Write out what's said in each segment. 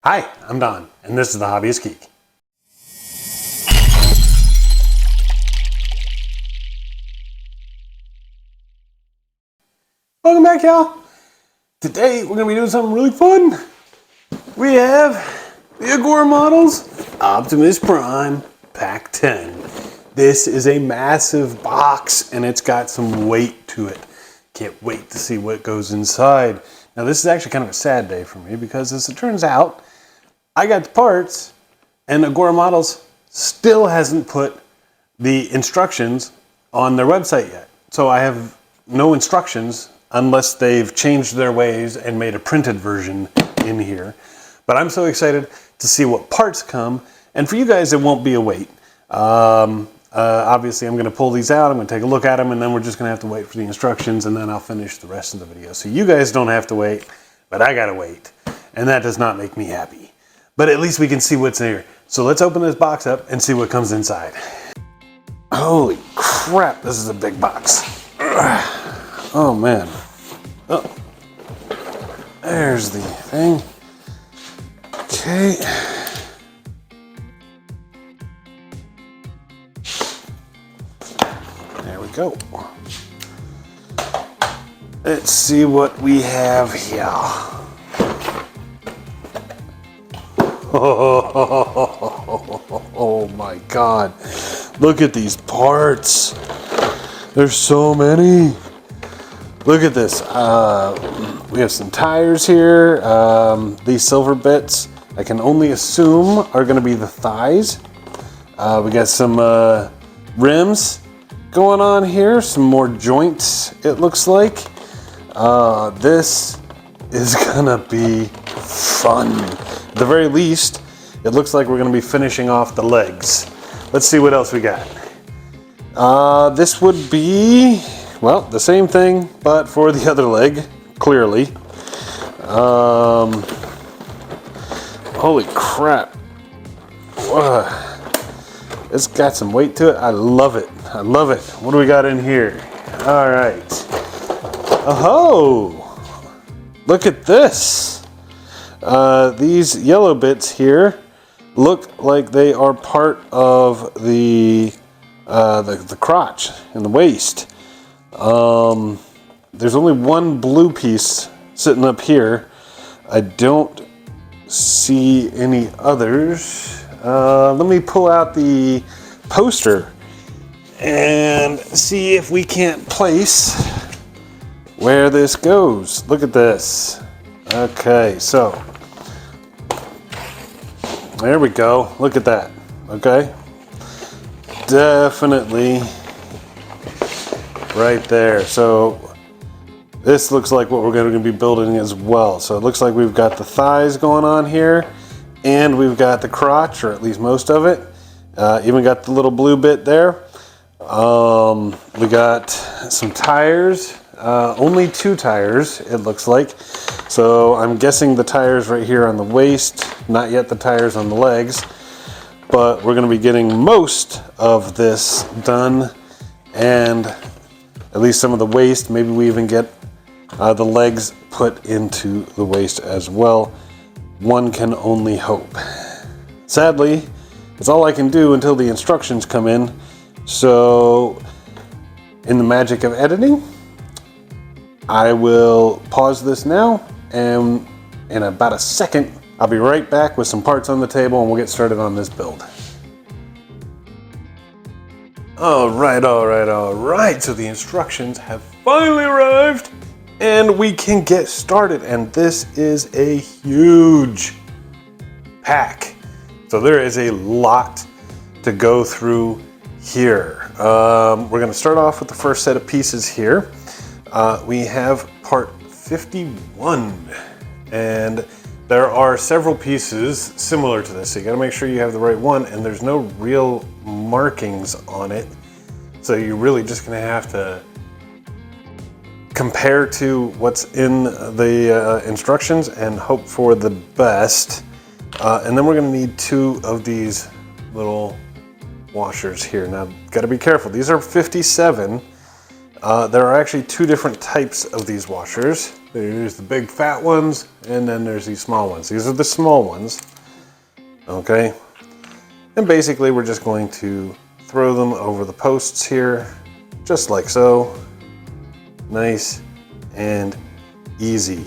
Hi, I'm Don, and this is The Hobbyist Geek. Welcome back, y'all. Today, we're going to be doing something really fun. We have the Agora models, Optimus Prime, Pack 10. This is a massive box, and it's got some weight to it. Can't wait to see what goes inside. Now, this is actually kind of a sad day for me because, as it turns out, I got the parts, and Agora Models still hasn't put the instructions on their website yet. So I have no instructions unless they've changed their ways and made a printed version in here. But I'm so excited to see what parts come. And for you guys, it won't be a wait. Obviously, I'm going to pull these out. I'm going to take a look at them, and then we're just going to have to wait for the instructions, and then I'll finish the rest of the video. So you guys don't have to wait, but I got to wait. And that does not make me happy. But at least we can see what's in here. So let's open this box up and see what comes inside. Holy crap, this is a big box. Oh man. Oh, there's the thing. Okay. There we go. Let's see what we have here. Oh my God. Look at these parts. There's so many. Look at this. We have some tires here. These silver bits, I can only assume are going to be the thighs. We got some rims going on here. Some more joints, it looks like. This is going to be fun. At the very least, it looks like we're going to be finishing off the legs. Let's see what else we got. This would be, well, the same thing, but for the other leg, clearly. Holy crap. It's got some weight to it. I love it. I love it. What do we got in here? All right. Oh, look at this. These yellow bits here look like they are part of the crotch and the waist. There's only one blue piece sitting up here. I don't see any others. Let me pull out the poster and see if we can't place where this goes. Look at this. Okay, so there we go. Look at that. Okay. Definitely right there. So this looks like what we're going to be building as well. So it looks like we've got the thighs going on here, and we've got the crotch, or at least most of it. Even got the little blue bit there. We got some tires. Only 2 tires, it looks like. So I'm guessing the tires right here on the waist, not yet the tires on the legs, but we're going to be getting most of this done, and at least some of the waist. Maybe we even get the legs put into the waist as well. One can only hope. Sadly, it's all I can do until the instructions come in. So in the magic of editing, I will pause this now, and in about a second, I'll be right back with some parts on the table, and we'll get started on this build. All right. So the instructions have finally arrived, and we can get started. And this is a huge pack. So there is a lot to go through here. We're going to start off with the first set of pieces here. We have part 51, and there are several pieces similar to this, so you got to make sure you have the right one, and there's no real markings on it, so you're really just going to have to compare to what's in the instructions and hope for the best. And then we're going to need 2 of these little washers here. Now, got to be careful. These are 57. There are actually 2 different types of these washers. There's the big fat ones, and then there's these small ones. These are the small ones, okay? And basically we're just going to throw them over the posts here, just like so. Nice and easy.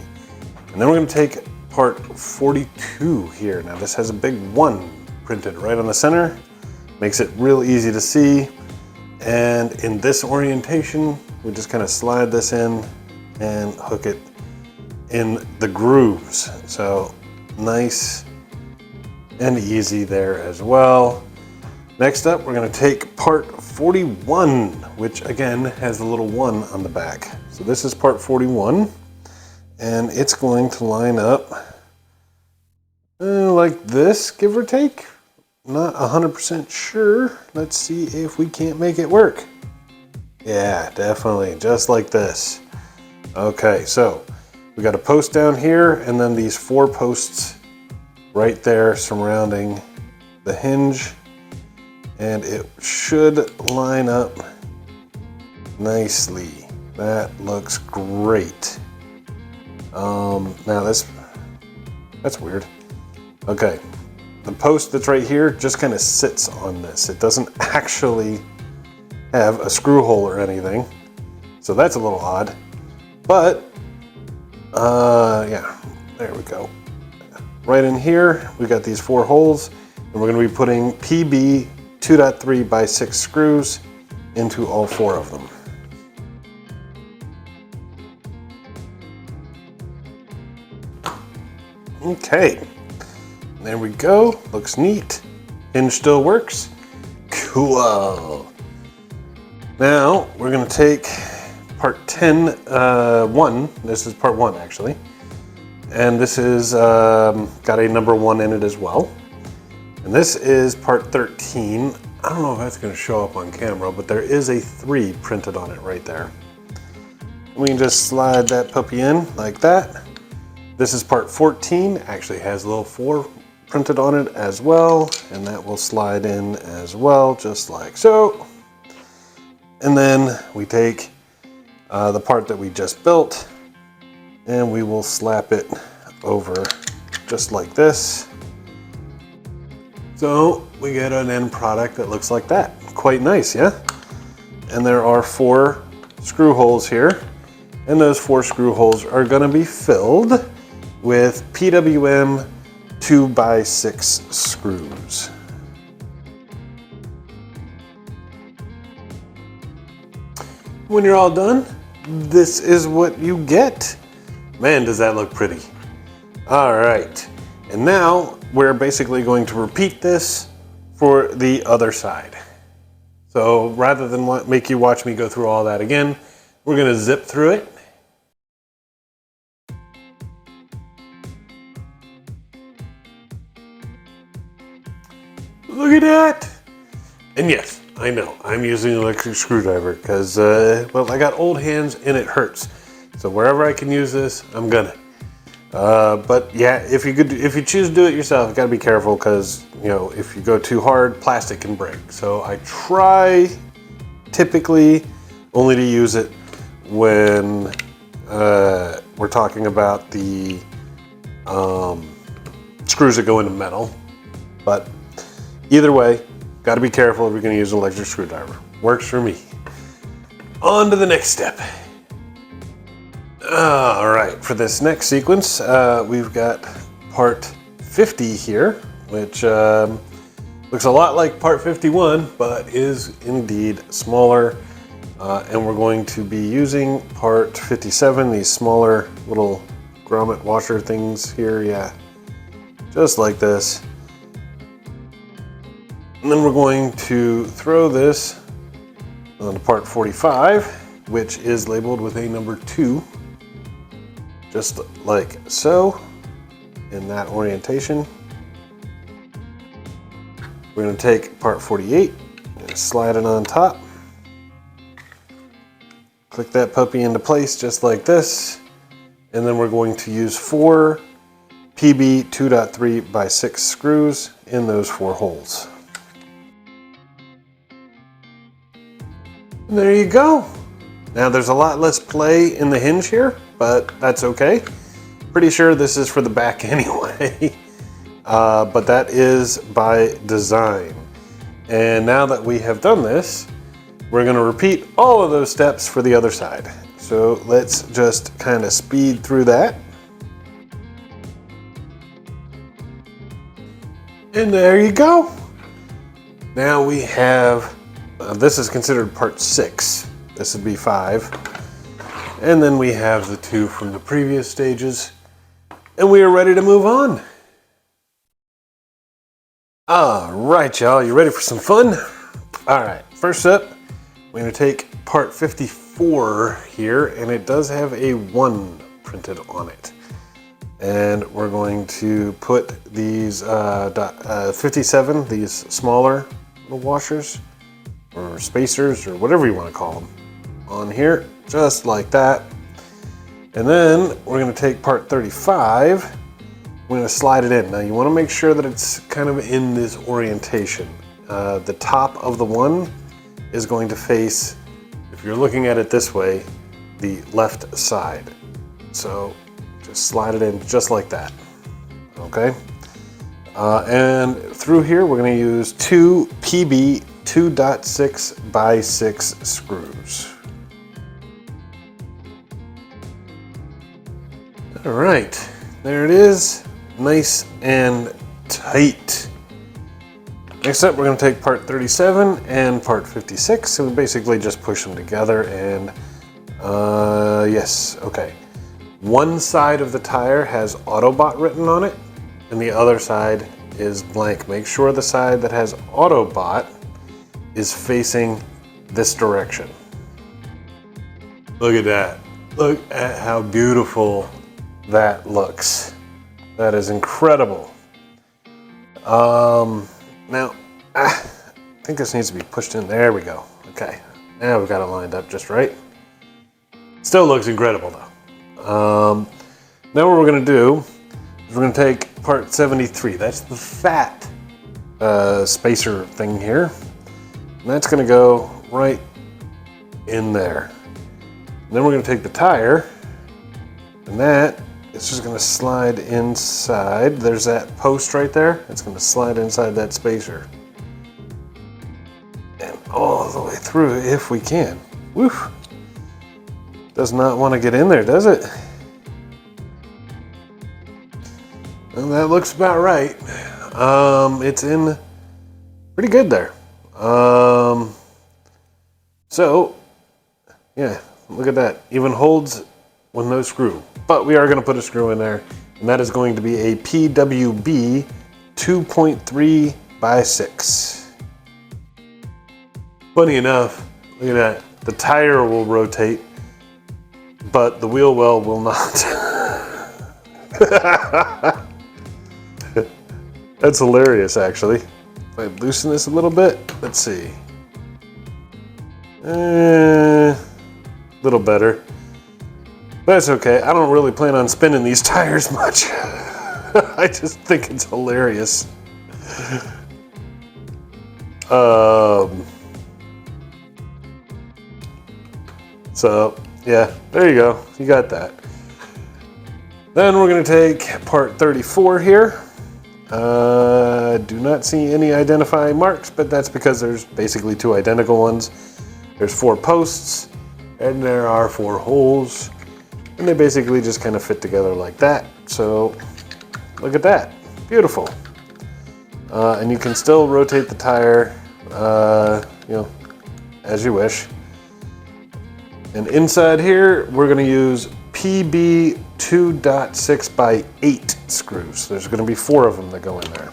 And then we're going to take part 42 here. Now this has a big 1 printed right on the center. Makes it real easy to see. And in this orientation, we just kind of slide this in and hook it in the grooves. So nice and easy there as well. Next up, we're going to take part 41, which again has a little 1 on the back. So this is part 41, and it's going to line up like this, give or take. Not 100% sure. Let's see if we can't make it work. Yeah, definitely, just like this. Okay, so we got a post down here, and then these 4 posts right there surrounding the hinge, and it should line up nicely. That looks great. Now that's weird. Okay, the post that's right here just kind of sits on this. It doesn't actually have a screw hole or anything, so that's a little odd. But yeah, there we go. Right in here, we got these 4 holes, and we're going to be putting PB 2.3 by 6 screws into all 4 of them. Okay, there we go. Looks neat. Hinge still works. Cool. Now we're going to take part 1. This is part 1 actually. And this is got a number 1 in it as well. And this is part 13. I don't know if that's going to show up on camera, but there is a 3 printed on it right there. We can just slide that puppy in like that. This is part 14. Actually has a little 4 printed on it as well, and that will slide in as well, just like so. And then we take the part that we just built, and we will slap it over just like this. So we get an end product that looks like that. Quite nice, yeah? And there are 4 screw holes here, and those 4 screw holes are going to be filled with PWM 2x6 screws. When you're all done, this is what you get. Man, does that look pretty. All right, and now we're basically going to repeat this for the other side. So rather than make you watch me go through all that again, we're gonna zip through it. Look at that! And yes, I know, I'm using an electric screwdriver because, well, I got old hands and it hurts. So wherever I can use this, I'm gonna. But yeah, if you choose to do it yourself, you gotta be careful because, you know, if you go too hard, plastic can break. So I try typically only to use it when we're talking about the screws that go into metal. But either way, got to be careful if you're going to use an electric screwdriver. Works for me. On to the next step. All right, for this next sequence, we've got part 50 here, which looks a lot like part 51, but is indeed smaller. And we're going to be using part 57, these smaller little grommet washer things here, yeah, just like this. And then we're going to throw this onto part 45, which is labeled with a number 2, just like so, in that orientation. We're going to take part 48 and slide it on top. Click that puppy into place just like this, and then we're going to use 4 PB 2.3 by 6 screws in those 4 holes. And there you go. Now there's a lot less play in the hinge here, but that's okay. Pretty sure this is for the back anyway, but that is by design. And now that we have done this, we're going to repeat all of those steps for the other side. So let's just kind of speed through that. And there you go. Now we have, this is considered part 6. This would be 5. And then we have the 2 from the previous stages. And we are ready to move on. All right, y'all, you ready for some fun? All right, first up, we're going to take part 54 here, and it does have a 1 printed on it. And we're going to put these 57, these smaller little washers, or spacers, or whatever you want to call them, on here, just like that. And then we're going to take part 35. We're going to slide it in. Now you want to make sure that it's kind of in this orientation. The top of the 1 is going to face, if you're looking at it this way, the left side. So just slide it in just like that. Okay. And through here we're going to use 2 PB 2.6 by 6 screws. All right, there it is, nice and tight. Next up, we're going to take part 37 and part 56, and we basically just push them together. And yes, okay. One side of the tire has Autobot written on it, and the other side is blank. Make sure the side that has Autobot is facing this direction. Look at that. Look at how beautiful that looks. That is incredible. Now, I think this needs to be pushed in. There we go. Okay, now we've got it lined up just right. Still looks incredible though. Now what we're gonna do is we're gonna take part 73. That's the fat spacer thing here. And that's gonna go right in there. And then we're gonna take the tire, and that it's just going to slide inside. There's that post right there. It's going to slide inside that spacer. And all the way through if we can. Woo! Does not want to get in there, does it? Well, that looks about right. It's in pretty good there. So, yeah, look at that. Even holds with no screw. But we are going to put a screw in there, and that is going to be a PWB 2.3 by 6. Funny enough, look at that. The tire will rotate, but the wheel well will not. That's hilarious, actually. If I loosen this a little bit, let's see. A little better. That's okay. I don't really plan on spinning these tires much. I just think it's hilarious. So, yeah, there you go. You got that. Then we're going to take part 34 here. Do not see any identifying marks, but that's because there's basically 2 identical ones. There's 4 posts, and there are 4 holes. And they basically just kind of fit together like that. So look at that, beautiful. And you can still rotate the tire, you know, as you wish. And inside here, we're going to use PB 2.6 by 8 screws. There's going to be 4 of them that go in there.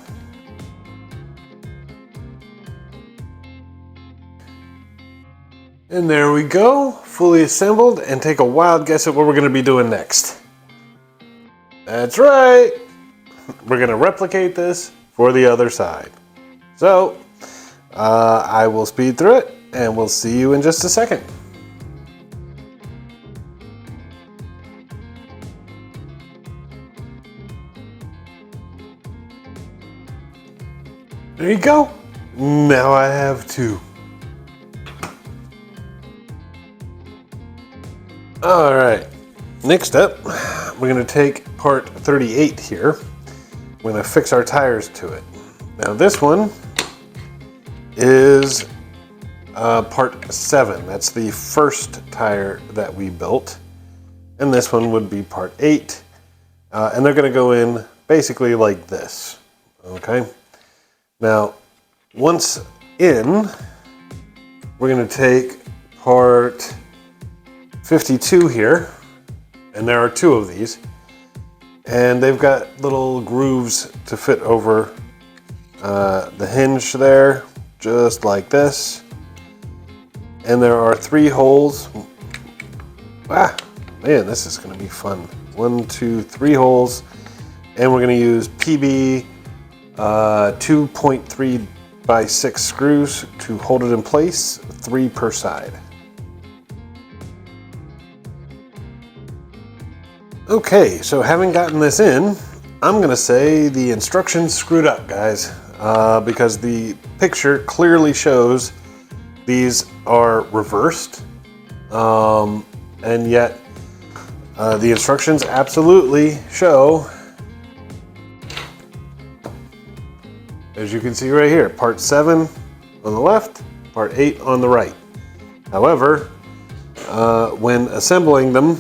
And there we go, fully assembled, and take a wild guess at what we're going to be doing next. That's right, we're going to replicate this for the other side. So, I will speed through it, and we'll see you in just a second. There you go, now I have 2. All right, Next up, we're going to take part 38 here. We're going to fix our tires to it. Now this one is part 7. That's the first tire that we built. And this one would be part 8. And they're going to go in basically like this. Okay. Now, once in, we're going to take part 52 here. And there are 2 of these. And they've got little grooves to fit over the hinge there, just like this. And there are 3 holes. Ah, man, this is going to be fun. 1, 2, 3 holes. And we're going to use PB 2.3 by 6 screws to hold it in place, 3 per side. Okay, so having gotten this in, I'm gonna say the instructions screwed up, guys, because the picture clearly shows these are reversed, and yet the instructions absolutely show, as you can see right here, part 7 on the left, part 8 on the right. However, when assembling them,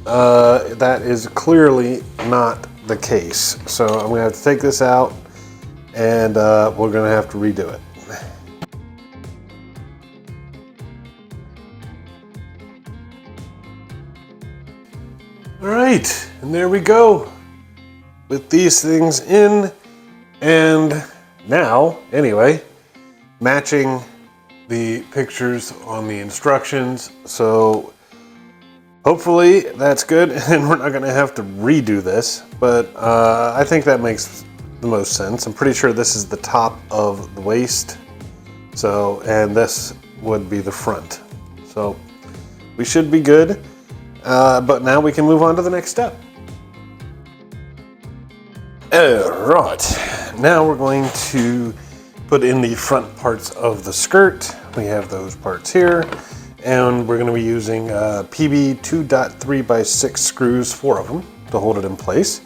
that is clearly not the case. So I'm going to have to take this out and we're going to have to redo it. All right, and there we go with these things in, and now, anyway, matching the pictures on the instructions. So hopefully that's good, and we're not going to have to redo this, but I think that makes the most sense. I'm pretty sure this is the top of the waist, so, and this would be the front. So we should be good, but now we can move on to the next step. Alright, now we're going to put in the front parts of the skirt. We have those parts here. And we're going to be using PB 2.3 by 6 screws, 4 of them, to hold it in place.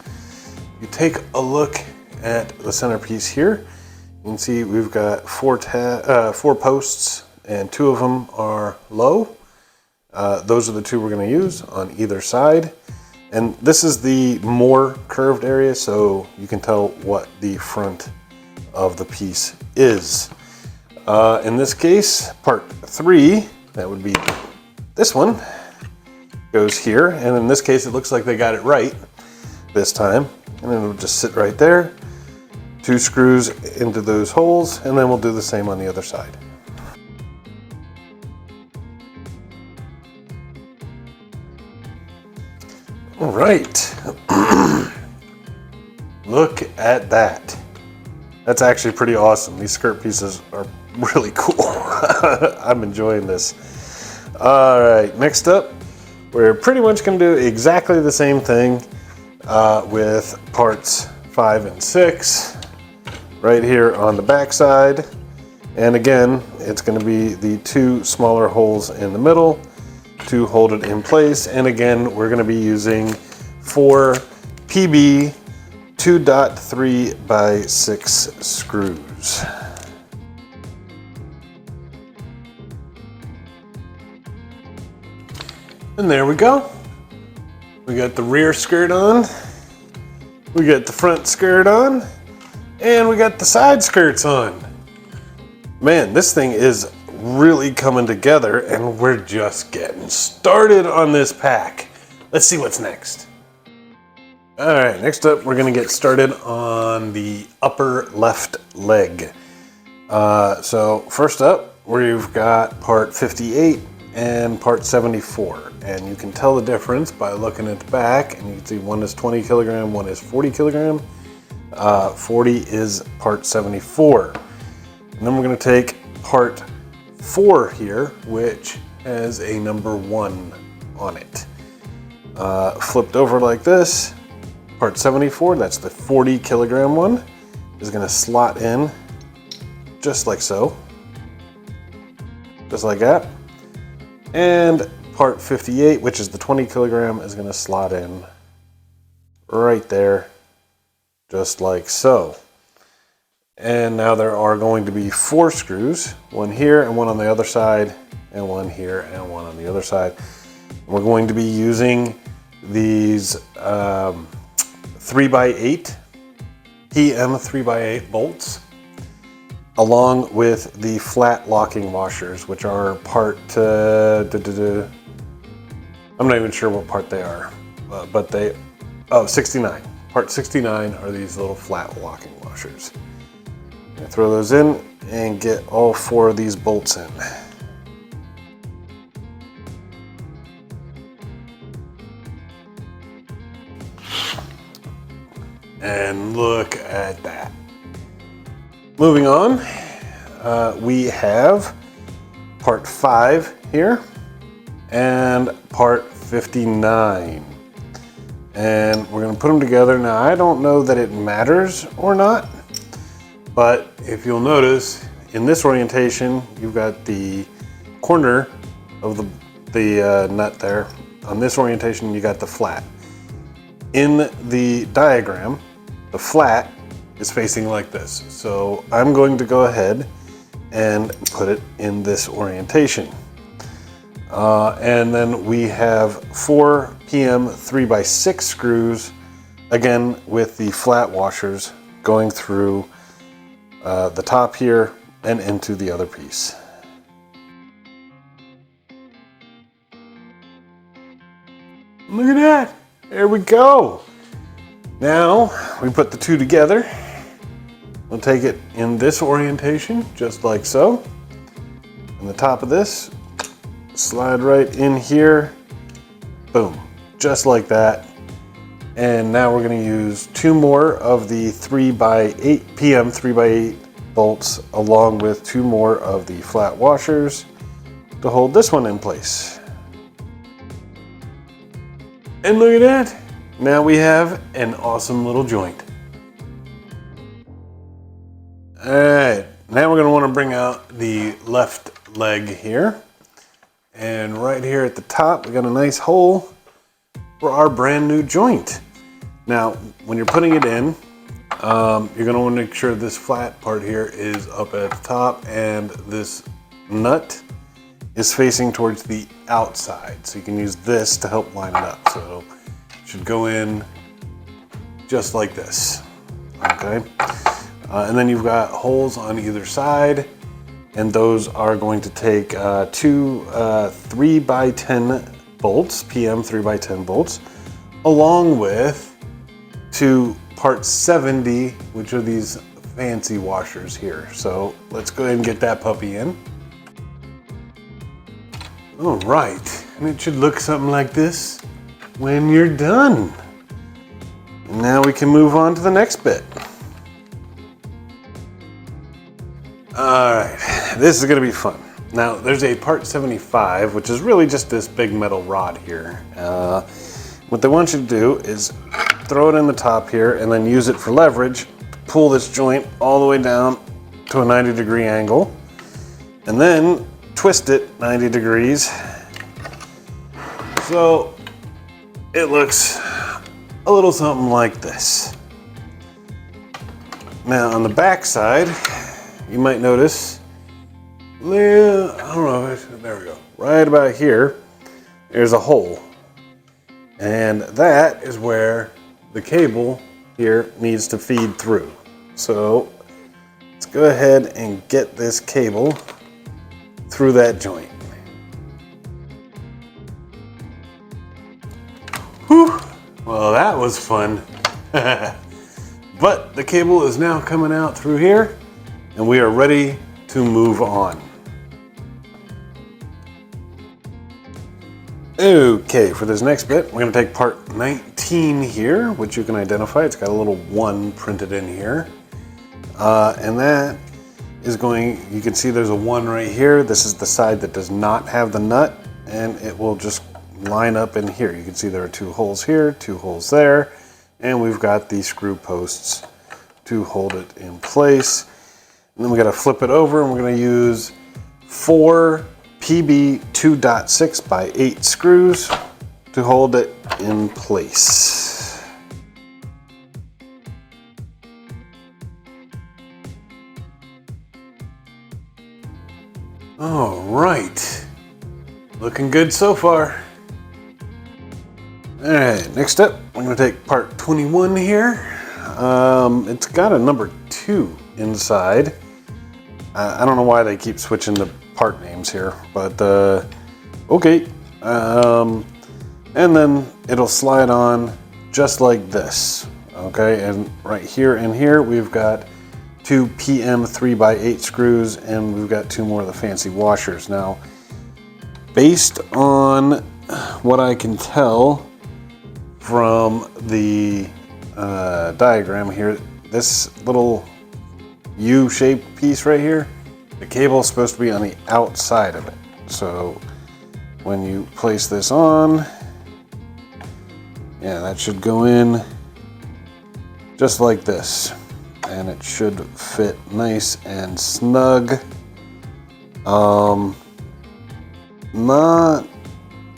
You take a look at the centerpiece here. You can see we've got 4 posts, and 2 of them are low. Those are the 2 we're going to use on either side. And this is the more curved area, so you can tell what the front of the piece is. In this case, part 3, that would be this one, goes here, and in this case it looks like they got it right this time, and then it'll just sit right there, 2 screws into those holes, and then we'll do the same on the other side. All right, look at that. That's actually pretty awesome. These skirt pieces are really cool. I'm enjoying this. All right, next up, we're pretty much going to do exactly the same thing with parts 5 and 6 right here on the back side. And again, it's going to be the 2 smaller holes in the middle to hold it in place. And again, we're going to be using 4 PB 2.3 by 6 screws. And there we go. We got the rear skirt on, we got the front skirt on, and we got the side skirts on. Man, this thing is really coming together, and we're just getting started on this pack. Let's see what's next. All right, next up, we're gonna get started on the upper left leg. So first up, we've got part 58 and part 74. And you can tell the difference by looking at the back, and you can see one is 20 kilogram, one is 40 kilogram. 40 is part 74. And then we're gonna take part 4 here, which has a number 1 on it. Flipped over like this, part 74, that's the 40 kilogram one, is gonna slot in just like so. Just like that. And part 58, which is the 20 kilogram, is going to slot in right there, just like so. And now there are going to be 4 screws, one here and one on the other side, and one here and one on the other side. We're going to be using these 3x8 PM 3x8 bolts, along with the flat locking washers, which are part, I'm not even sure what part they are, but they, 69. Part 69 are these little flat locking washers. I'm gonna throw those in and get all 4 of these bolts in. And look at that. Moving on, we have part 5 here and part 59. And we're going to put them together. Now, I don't know that it matters or not, but if you'll notice, in this orientation, you've got the corner of the nut there. On this orientation, you got the flat. In the diagram, the flat is facing like this. So I'm going to go ahead and put it in this orientation. And then we have 4 PM 3x6 screws, again with the flat washers going through the top here and into the other piece. Look at that, there we go. Now we put the 2 together. We'll take it in this orientation, just like so. And the top of this, slide right in here, boom, just like that. And now we're going to use 2 more of the 3x8 PM 3x8 bolts, along with 2 more of the flat washers to hold this one in place. And look at that, now we have an awesome little joint. All right, now we're going to want to bring out the left leg here. And right here at the top, we got a nice hole for our brand new joint. Now, when you're putting it in, you're going to want to make sure this flat part here is up at the top and this nut is facing towards the outside. So you can use this to help line it up. So it should go in just like this, okay? And then you've got holes on either side, and those are going to take 2 3x10 bolts, PM 3x10 bolts, along with 2 part 70, which are these fancy washers here. So let's go ahead and get that puppy in. All right, and it should look something like this when you're done. And now we can move on to the next bit. All right, this is gonna be fun. Now, there's a part 75, which is really just this big metal rod here. What they want you to do is throw it in the top here and then use it for leverage, pull this joint all the way down to a 90-degree angle, and then twist it 90 degrees. So it looks a little something like this. Now, on the back side, you might notice, I don't know, there we go. Right about here, there's a hole. And that is where the cable here needs to feed through. So let's go ahead and get this cable through that joint. Whew. Well, that was fun. But the cable is now coming out through here, and we are ready to move on. Okay, for this next bit, we're going to take part 19 here, which you can identify. It's got a little 1 printed in here. And that is going, you can see there's a 1 right here. This is the side that does not have the nut, and it will just line up in here. You can see there are 2 holes here, 2 holes there, and we've got these screw posts to hold it in place. And then we got to flip it over, and we're going to use 4 PB 2.6 by 8 screws to hold it in place. All right, looking good so far. All right, next up, I'm gonna take part 21 here. It's got a number 2 inside. I don't know why they keep switching the part names here, but okay. And then it'll slide on just like this, okay? And right here and here, we've got 2 PM 3x8 screws, and we've got 2 more of the fancy washers. Now, based on what I can tell from the diagram here, this little U-shaped piece right here, the cable is supposed to be on the outside of it. So when you place this on, yeah, that should go in just like this, and it should fit nice and snug. Not,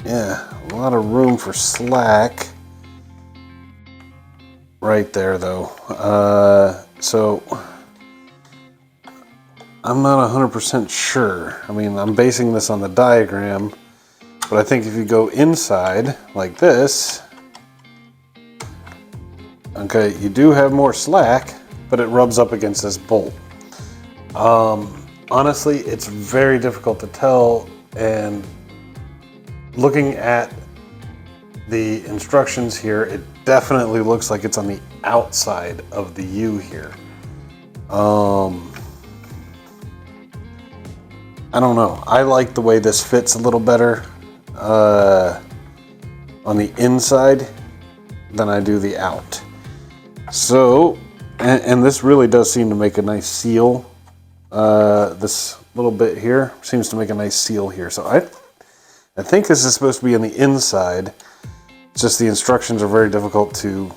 yeah, a lot of room for slack right there though. So I'm not 100% sure. I mean, I'm basing this on the diagram, but I think if you go inside like this, okay, you do have more slack, but it rubs up against this bolt. Honestly, it's very difficult to tell, and looking at the instructions here, it definitely looks like it's on the outside of the U here. I don't know. I like the way this fits a little better on the inside than I do the out. So, and this really does seem to make a nice seal. This little bit here seems to make a nice seal here. So I think this is supposed to be on the inside. It's just the instructions are very difficult to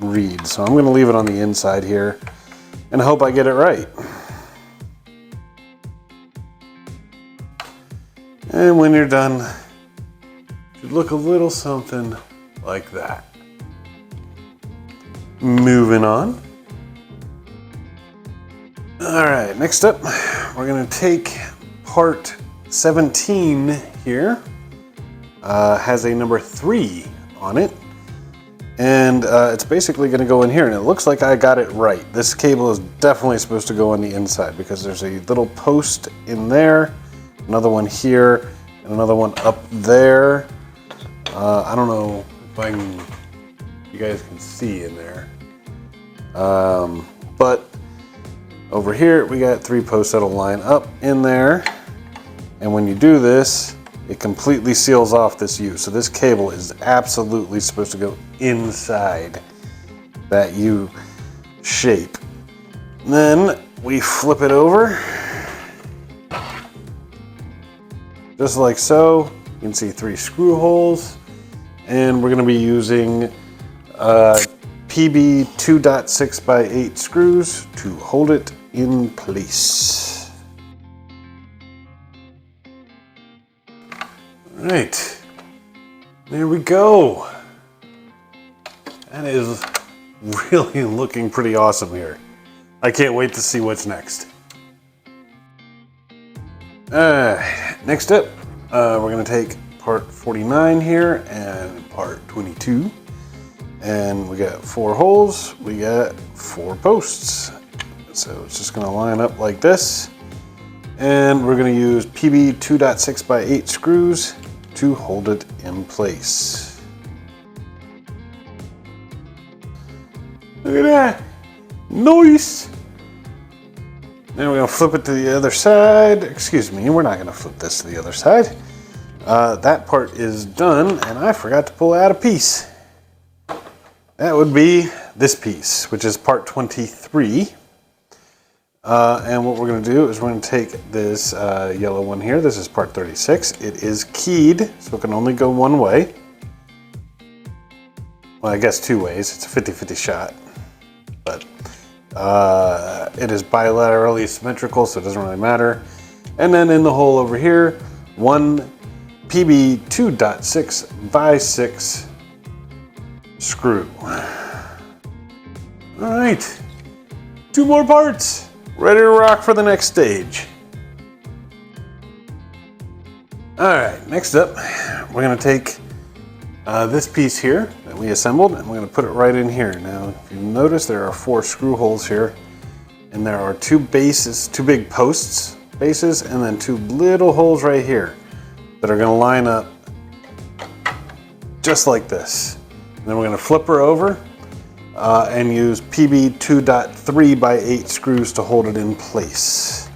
read. So I'm going to leave it on the inside here and hope I get it right. And when you're done, it should look a little something like that. Moving on. All right, next up, we're gonna take part 17 here. Has a number 3 on it. And it's basically gonna go in here, and it looks like I got it right. This cable is definitely supposed to go on the inside because there's a little post in there, another one here, and another one up there. I don't know if you guys can see in there. But over here, we got 3 posts that'll line up in there. And when you do this, it completely seals off this U. So this cable is absolutely supposed to go inside that U shape. And then we flip it over. Just like so. You can see 3 screw holes. And we're gonna be using PB 2.6 by 8 screws to hold it in place. All right, there we go. That is really looking pretty awesome here. I can't wait to see what's next. Next up, we're gonna take part 49 here and part 22. And we got 4 holes, we got 4 posts. So it's just gonna line up like this. And we're gonna use PB 2.6 by 8 screws to hold it in place. Look at that, nice. Then we're gonna flip it to the other side. Excuse me, we're not gonna flip this to the other side. That part is done, and I forgot to pull out a piece. That would be this piece, which is part 23. And what we're going to do is we're going to take this yellow one here. This is part 36. It is keyed, so it can only go one way. Well, I guess 2 ways. It's a 50-50 shot. But it is bilaterally symmetrical, so it doesn't really matter. And then in the hole over here, one PB 2.6 by 6 screw. All right, 2 more parts. Ready to rock for the next stage. All right, next up, we're gonna take this piece here that we assembled and we're gonna put it right in here. Now, if you notice, there are 4 screw holes here and there are 2 bases, 2 big posts, bases, and then 2 little holes right here that are gonna line up just like this. And then we're gonna flip her over and use PB 2.3 by 8 screws to hold it in place.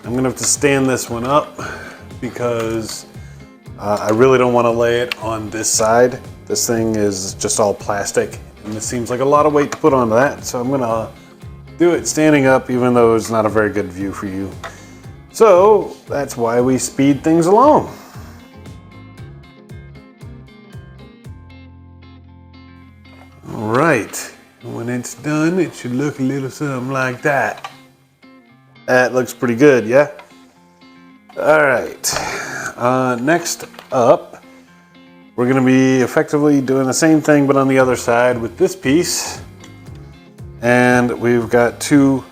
I'm gonna have to stand this one up because I really don't want to lay it on this side. This thing is just all plastic and this seems like a lot of weight to put onto that, so I'm gonna do it standing up even though it's not a very good view for you. So that's why we speed things along. All right, when it's done, it should look a little something like that. That looks pretty good, yeah? All right, next up, we're gonna be effectively doing the same thing, but on the other side with this piece. And we've got 2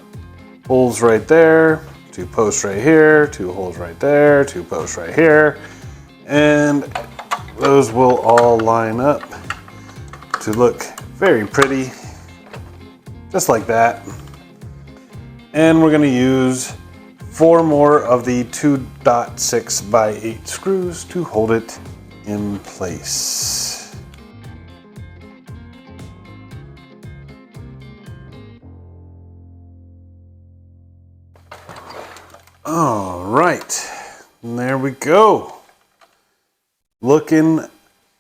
holes right there, 2 posts right here, 2 holes right there, 2 posts right here. And those will all line up to look very pretty, just like that. And we're gonna use 4 more of the 2.6 by 8 screws to hold it in place. All right, and there we go. Looking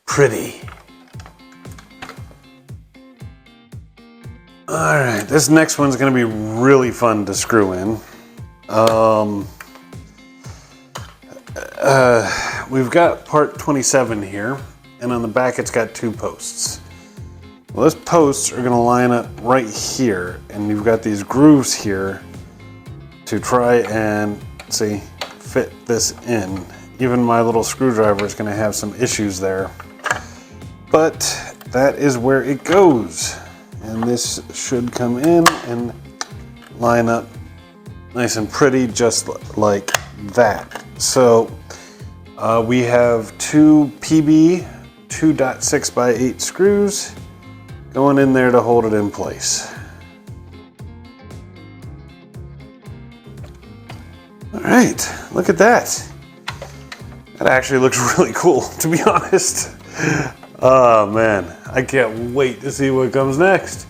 pretty. All right, this next one's gonna be really fun to screw in. We've got part 27 here, and on the back it's got 2 posts. Well, those posts are gonna line up right here, and you've got these grooves here to try and, see, fit this in. Even my little screwdriver is gonna have some issues there. But that is where it goes. And this should come in and line up nice and pretty, just like that. So we have 2 PB 2.6 by 8 screws going in there to hold it in place. All right, look at that. That actually looks really cool, to be honest. Oh man, I can't wait to see what comes next.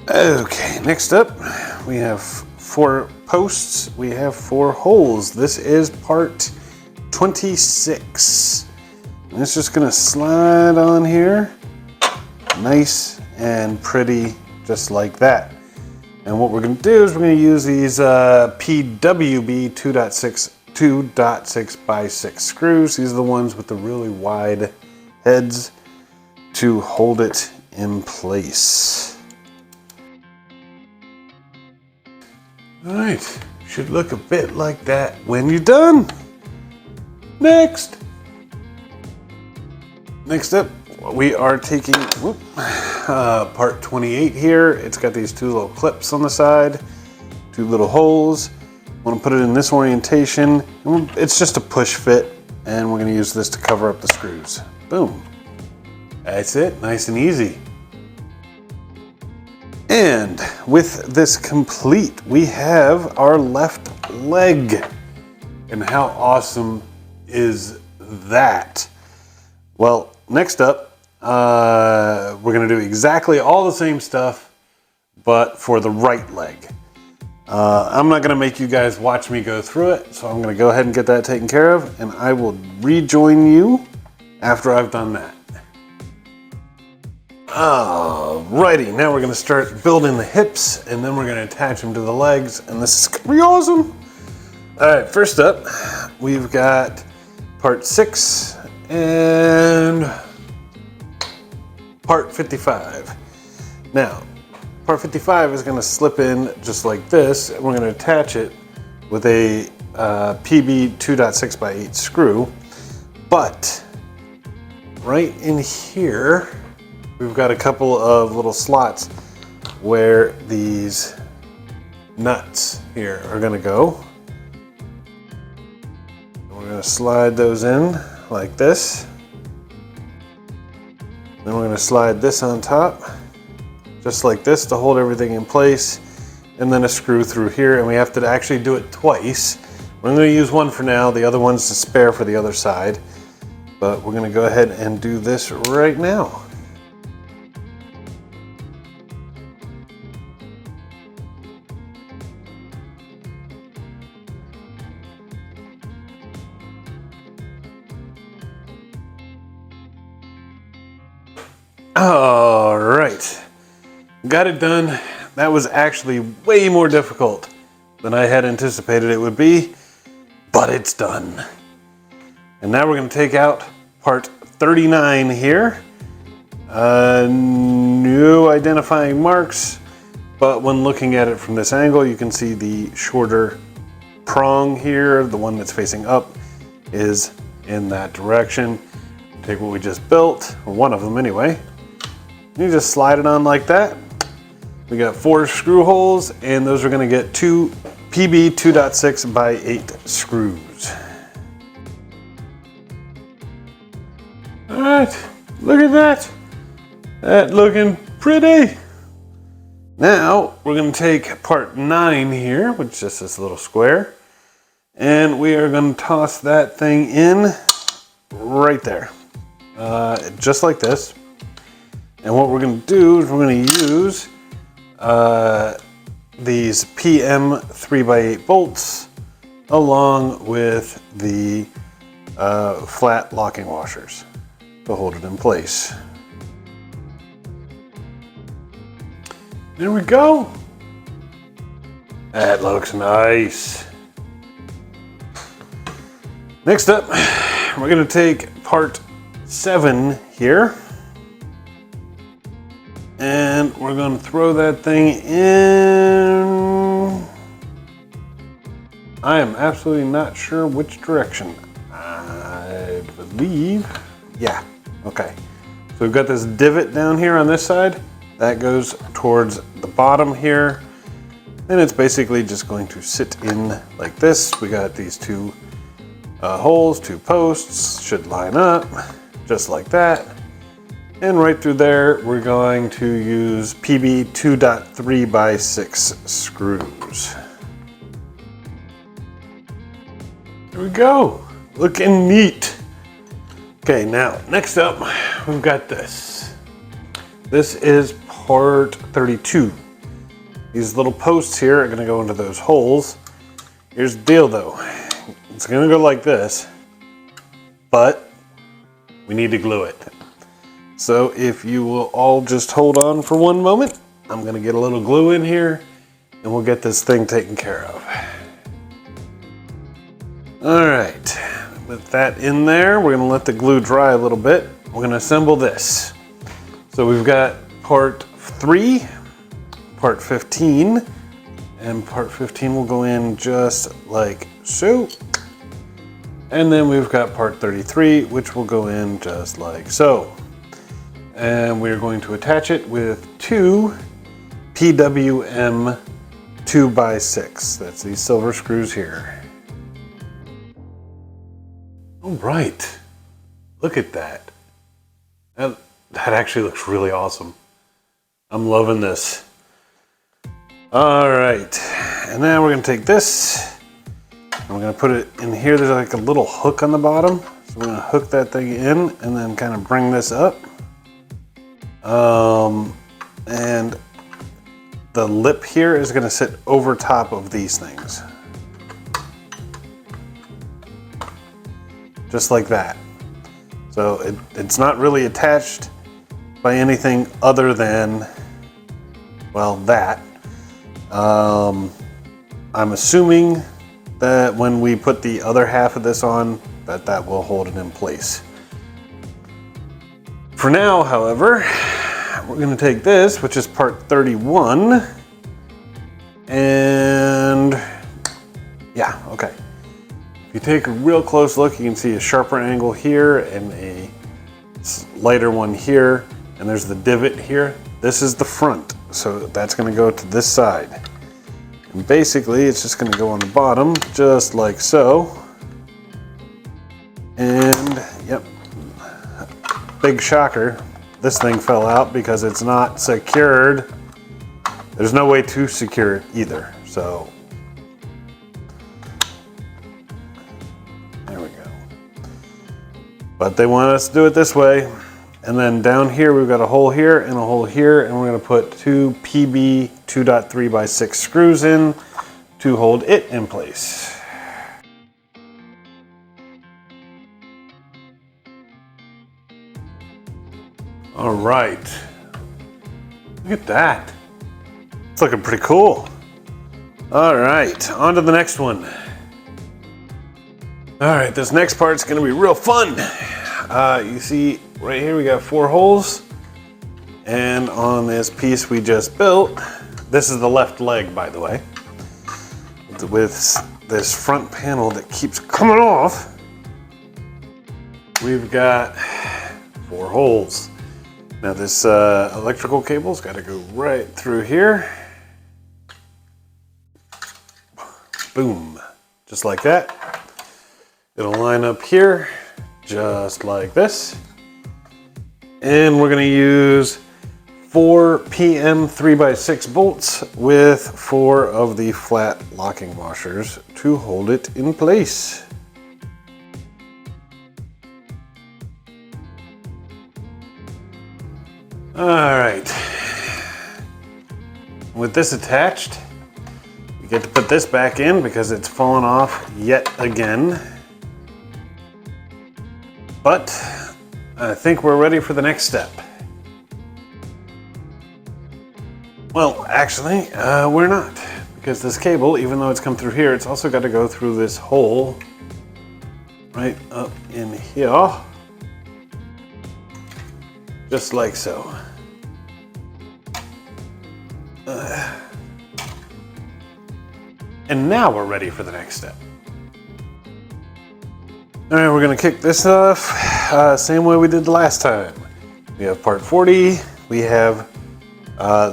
Okay, next up, we have 4 posts, we have 4 holes. This is part 26. And it's just gonna slide on here, nice and pretty, just like that. And what we're gonna do is we're gonna use these PWB 2.6 by 6 screws. These are the ones with the really wide heads to hold it in place. All right, should look a bit like that when you're done. Next up, we are taking part 28 here. It's got these 2 little clips on the side, 2 little holes. I want to put it in this orientation. It's just a push fit, and we're going to use this to cover up the screws. Boom. That's it, nice and easy. And with this complete, we have our left leg. And how awesome is that? Well, next up, we're gonna do exactly all the same stuff, but for the right leg. I'm not gonna make you guys watch me go through it, so I'm gonna go ahead and get that taken care of, and I will rejoin you after I've done that. Alrighty, now we're gonna start building the hips, and then we're gonna attach them to the legs, and this is gonna be awesome. All right, first up, we've got part 6 and part 55. Now, part 55 is gonna slip in just like this, and we're gonna attach it with a PB 2.6 by 8 screw, but right in here we've got a couple of little slots where these nuts here are going to go. We're going to slide those in like this. Then we're going to slide this on top, just like this, to hold everything in place, and then a screw through here, and we have to actually do it twice. We're going to use one for now, the other one's to spare for the other side, but we're going to go ahead and do this right now. All right, got it done. That was actually way more difficult than I had anticipated it would be, but it's done. And now we're going to take out part 39 here. No identifying marks, but when looking at it from this angle, you can see the shorter prong here, the one that's facing up, is in that direction. Take what we just built, or one of them anyway. You just slide it on like that. We got 4 screw holes, and those are going to get 2 PB 2.6 by 8 screws. All right, look at that. That looking pretty. Now we're going to take part 9 here, which is just this little square, and we are going to toss that thing in right there, just like this. And what we're going to do is we're going to use these PM 3x8 bolts along with the flat locking washers to hold it in place. There we go. That looks nice. Next up, we're going to take part 7 here. And we're going to throw that thing in. I am absolutely not sure which direction. I believe, yeah, okay. So we've got this divot down here on this side. That goes towards the bottom here. And it's basically just going to sit in like this. We got these 2 holes, 2 posts, should line up just like that. And right through there, we're going to use PB 2.3 by 6 screws. There we go, looking neat. Okay, now next up, we've got this. This is part 32. These little posts here are gonna go into those holes. Here's the deal though, it's gonna go like this, but we need to glue it. So if you will all just hold on for one moment, I'm gonna get a little glue in here and we'll get this thing taken care of. All right, with that in there, we're gonna let the glue dry a little bit. We're gonna assemble this. So we've got part 3, part 15, and part 15 will go in just like so. And then we've got part 33, which will go in just like so. And we're going to attach it with 2 PWM 2x6. That's these silver screws here. All right, look at that. That actually looks really awesome. I'm loving this. All right, and now we're gonna take this and we're gonna put it in here. There's like a little hook on the bottom. So we're gonna hook that thing in and then kind of bring this up. And the lip here is going to sit over top of these things. Just like that. So it's not really attached by anything other than, well, that. I'm assuming that when we put the other half of this on, that will hold it in place. For now, however, we're going to take this, which is part 31, and yeah, okay. you take a real close look, you can see a sharper angle here and a lighter one here, and there's the divot here. This is the front, so that's going to go to this side. And basically, it's just going to go on the bottom, just like so. And, yep, big shocker, this thing fell out because it's not secured. There's no way to secure it either, so there we go. But they want us to do it this way. And then down here, we've got a hole here and a hole here, and we're gonna put two PB 2.3x6 screws in to hold it in place. All right, look at that. It's looking pretty cool. All right, on to the next one. All right, this next part's gonna be real fun. You see right here, we got 4 holes. And on this piece we just built, this is the left leg, by the way, with this front panel that keeps coming off, we've got 4 holes. Now this electrical cable's got to go right through here. Boom, just like that. It'll line up here, just like this. And we're gonna use 4 PM 3x6 bolts with 4 of the flat locking washers to hold it in place. All right, with this attached, we get to put this back in because it's fallen off yet again. But I think we're ready for the next step. Well, actually, we're not, because this cable, even though it's come through here, it's also got to go through this hole right up in here, just like so. And now we're ready for the next step. All right, we're gonna kick this off same way we did the last time. We have part 40. We have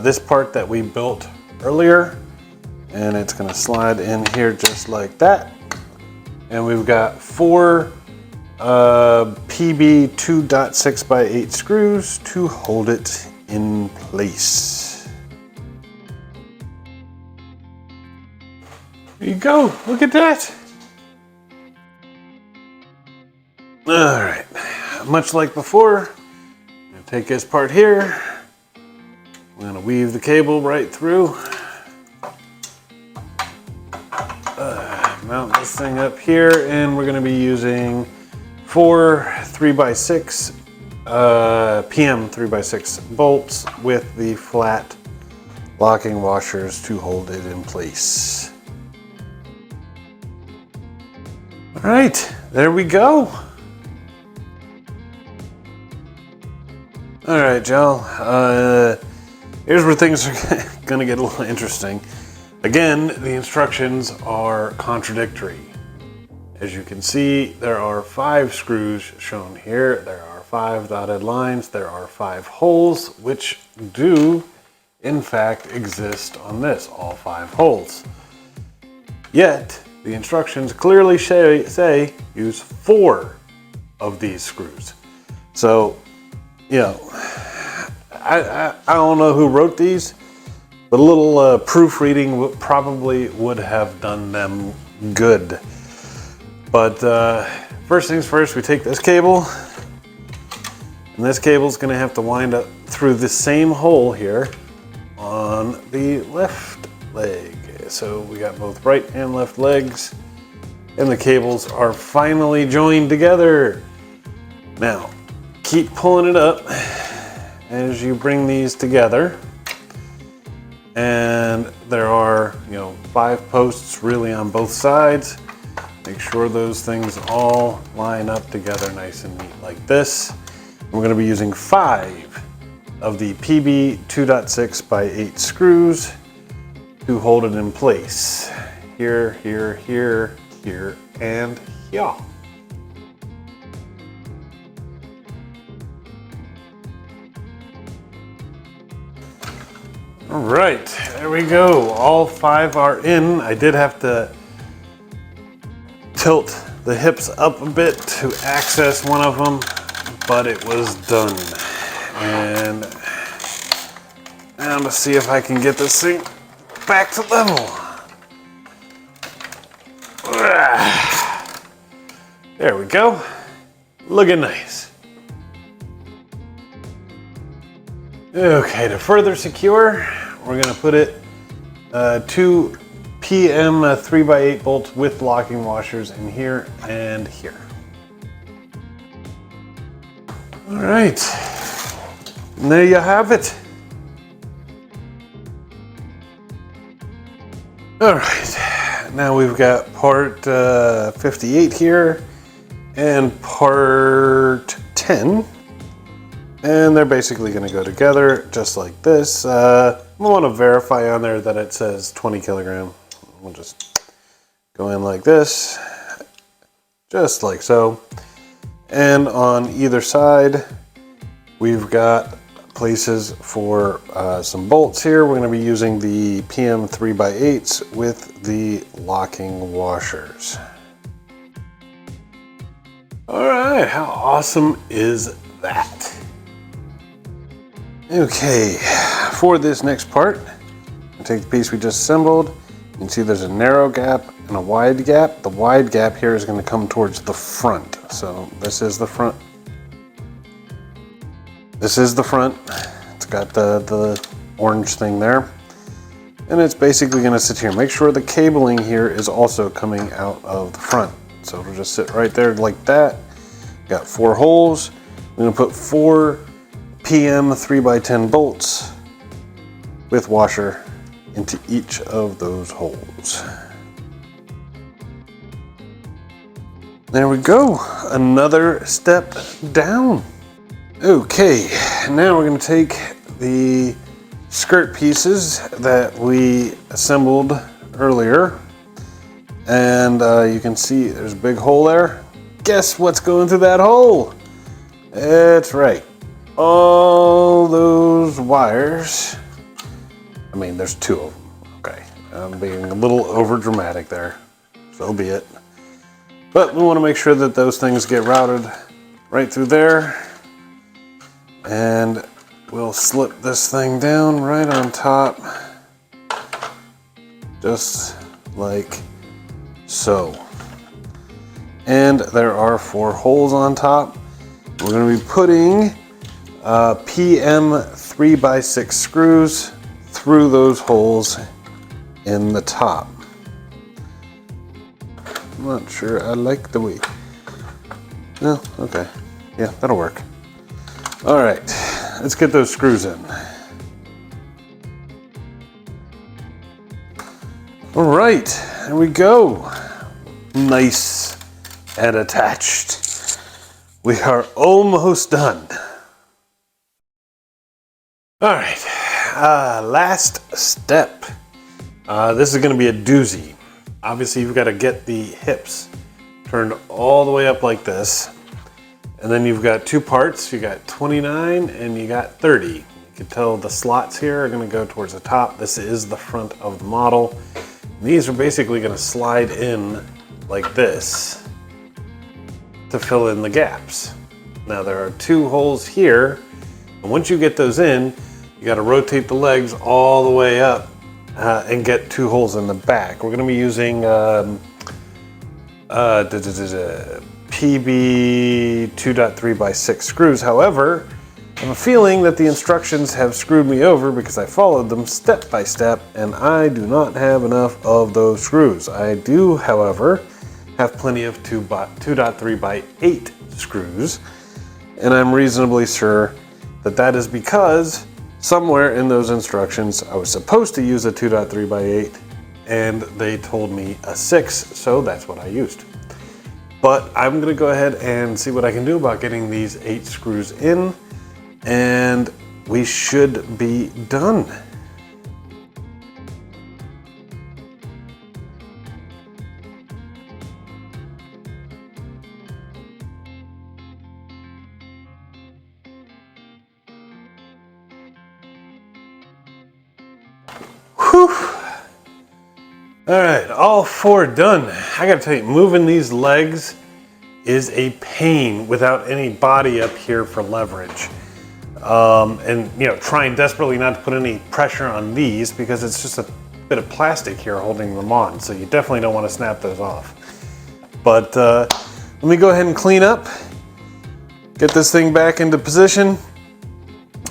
this part that we built earlier, and it's gonna slide in here just like that. And we've got 4 PB 2.6x8 screws to hold it in place. There you go, look at that. All right, much like before, I'm gonna take this part here. I'm gonna weave the cable right through. Mount this thing up here, and we're gonna be using 4 3x6 PM 3x6 bolts with the flat locking washers to hold it in place. All right, there we go. All right, y'all. Here's where things are gonna get a little interesting. Again, the instructions are contradictory. As you can see, there are 5 screws shown here. There are 5 dotted lines. There are 5 holes, which do, in fact, exist on this, all 5 holes. Yet, the instructions clearly say use 4 of these screws. So, you know, I don't know who wrote these, but a little proofreading probably would have done them good. But first things first, we take this cable, and this cable is going to have to wind up through the same hole here on the left leg. So we got both right and left legs, and the cables are finally joined together. Now, keep pulling it up as you bring these together. And there are, 5 posts really on both sides. Make sure those things all line up together nice and neat like this. We're going to be using 5 of the PB 2.6x8 screws to hold it in place. Here, here, here, here and here. All right, there we go. All 5 are in. I did have to tilt the hips up a bit to access one of them, but it was done. And now to see if I can get this thing back to level. There we go. Looking nice. Okay, to further secure, we're gonna put it 2 PM 3x8 bolts with locking washers in here and here. All right, and there you have it. All right, now we've got part 58 here and part 10. And they're basically going to go together just like this. I want to verify on there that it says 20 kilogram. We'll just go in like this, just like so. And on either side, we've got places for some bolts here. We're going to be using the PM 3x8s with the locking washers. All right, how awesome is that? Okay, for this next part, I'll take the piece we just assembled. You can see there's a narrow gap and a wide gap. The wide gap here is going to come towards the front. So this is the front. This is the front. It's got the orange thing there. And it's basically going to sit here. Make sure the cabling here is also coming out of the front. So it'll just sit right there like that. Got 4 holes. I'm going to put 4 PM 3x10 bolts with washer into each of those holes. There we go, another step down. Okay, now we're going to take the skirt pieces that we assembled earlier, and you can see there's a big hole there. Guess what's going through that hole? That's right. All those wires, I mean, there's 2 of them, okay. I'm being a little over dramatic there, so be it. But we want to make sure that those things get routed right through there. And we'll slip this thing down right on top, just like so. And there are 4 holes on top. We're going to be putting PM 3x6 screws through those holes in the top. I'm not sure I like the way. No, okay. Yeah, that'll work. All right, let's get those screws in. All right, there we go. Nice and attached. We are almost done. All right, last step. This is going to be a doozy. Obviously, you've got to get the hips turned all the way up like this. And then you've got 2 parts. You got 29 and you got 30. You can tell the slots here are going to go towards the top. This is the front of the model. These are basically going to slide in like this to fill in the gaps. Now there are 2 holes here. And once you get those in, you got to rotate the legs all the way up and get 2 holes in the back. We're going to be using PB 2.3x6 screws. However, I have a feeling that the instructions have screwed me over because I followed them step by step and I do not have enough of those screws. I do, however, have plenty of 2.3x8 screws, and I'm reasonably sure that that is because somewhere in those instructions I was supposed to use a 2.3x8 and they told me a 6, so that's what I used. But I'm gonna go ahead and see what I can do about getting these 8 screws in, and we should be done. Whew. All right, all 4 done. I gotta tell you, moving these legs is a pain without any body up here for leverage. And you know, trying desperately not to put any pressure on these because it's just a bit of plastic here holding them on. So you definitely don't want to snap those off. But let me go ahead and clean up, get this thing back into position,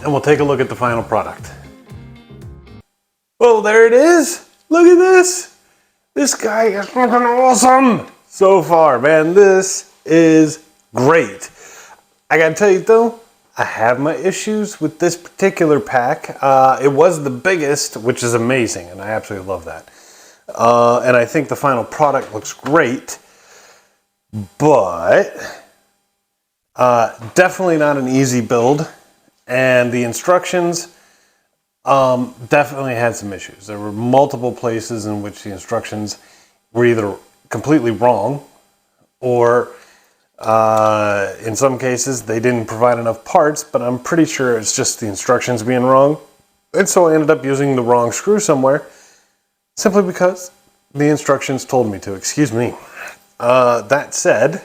and we'll take a look at the final product. Well, there it is. Look at this. This guy is fucking awesome so far, man. This is great. I gotta tell you though, I have my issues with this particular pack. It was the biggest, which is amazing, and I absolutely love that. And I think the final product looks great, but definitely not an easy build. And the instructions definitely had some issues. There were multiple places in which the instructions were either completely wrong, or in some cases they didn't provide enough parts, but I'm pretty sure it's just the instructions being wrong. And so I ended up using the wrong screw somewhere, simply because the instructions told me to. Excuse me. That said,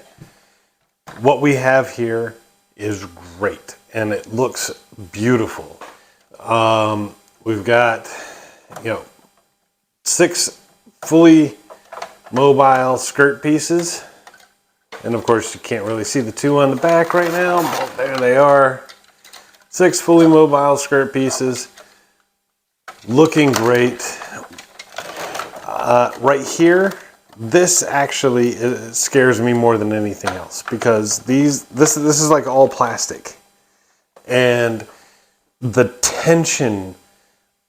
what we have here is great, and it looks beautiful. We've got, 6 fully mobile skirt pieces. And of course, you can't really see the 2 on the back right now, but there they are. 6 fully mobile skirt pieces. Looking great. Right here, this actually scares me more than anything else, because this is like all plastic. And the tension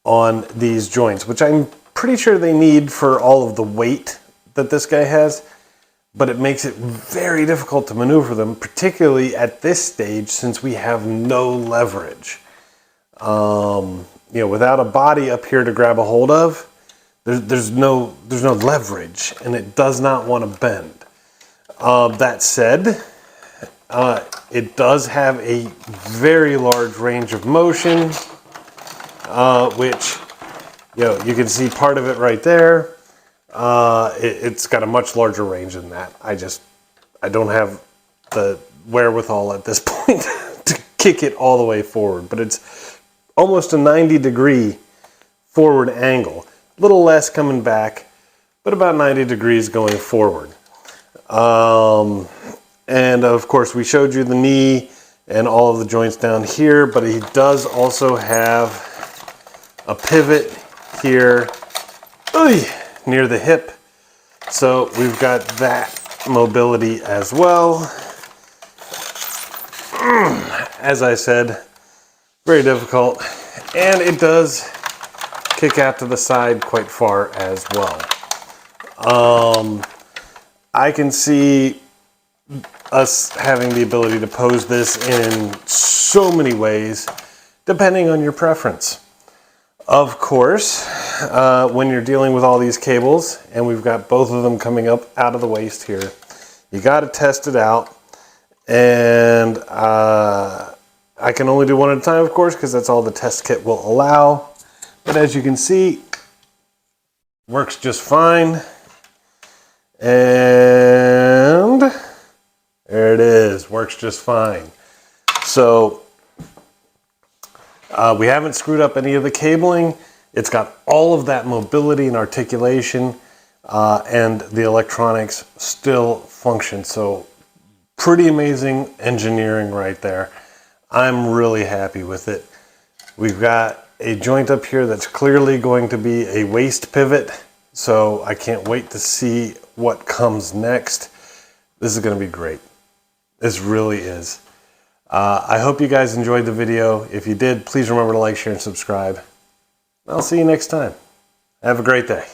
on these joints, which I'm pretty sure they need for all of the weight that this guy has, but it makes it very difficult to maneuver them, particularly at this stage since we have no leverage. Without a body up here to grab a hold of, there's no leverage, and it does not want to bend. That said, it does have a very large range of motion, which you can see part of it right there. It's got a much larger range than that. I don't have the wherewithal at this point to kick it all the way forward, but it's almost a 90-degree forward angle. A little less coming back, but about 90 degrees going forward. And of course, we showed you the knee and all of the joints down here, but he does also have a pivot here near the hip. So we've got that mobility as well. As I said, very difficult, and it does kick out to the side quite far as well. I can see us having the ability to pose this in so many ways, depending on your preference. Of course, when you're dealing with all these cables, and we've got both of them coming up out of the waist here, you got to test it out. And I can only do one at a time, of course, because that's all the test kit will allow. But as you can see, works just fine. And there it is, works just fine. So we haven't screwed up any of the cabling. It's got all of that mobility and articulation, and the electronics still function. So pretty amazing engineering right there. I'm really happy with it. We've got a joint up here that's clearly going to be a waist pivot, so I can't wait to see what comes next. This is going to be great. This really is. I hope you guys enjoyed the video. If you did, please remember to like, share, and subscribe. I'll see you next time. Have a great day.